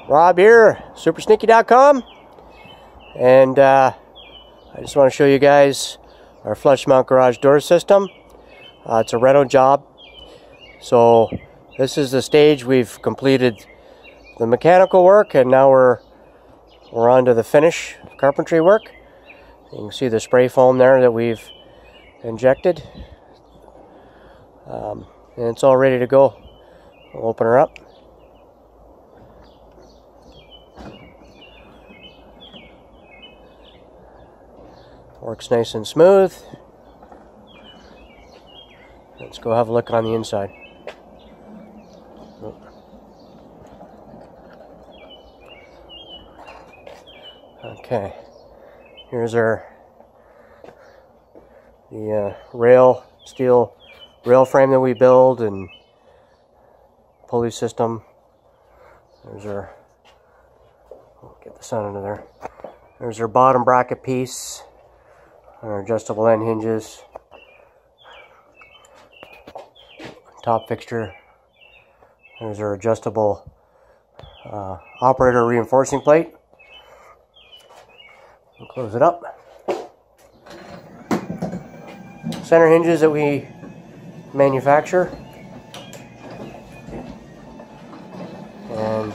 Rob here, supersneaky.com, and I just want to show you guys our flush mount garage door system. It's a reno job, so this is the stage. We've completed the mechanical work, and now we're on to the finish carpentry work. You can see the spray foam there that we've injected, and it's all ready to go. We'll open her up. Works nice and smooth. Let's go have a look on the inside. Okay, here's the steel rail frame that we build, and pulley system. There's our, get the sun under there. There's our bottom bracket piece, our adjustable end hinges, top fixture. There's our adjustable operator reinforcing plate. We'll close it up. Center hinges that we manufacture. And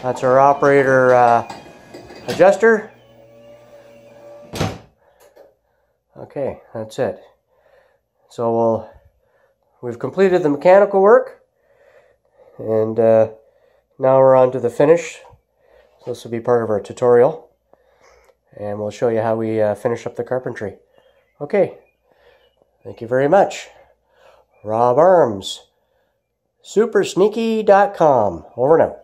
that's our operator adjuster. Okay, that's it. So we've completed the mechanical work, and now we're on to the finish. So this will be part of our tutorial, and we'll show you how we finish up the carpentry. Okay, thank you very much. Rob Arms, supersneaky.com. Over now.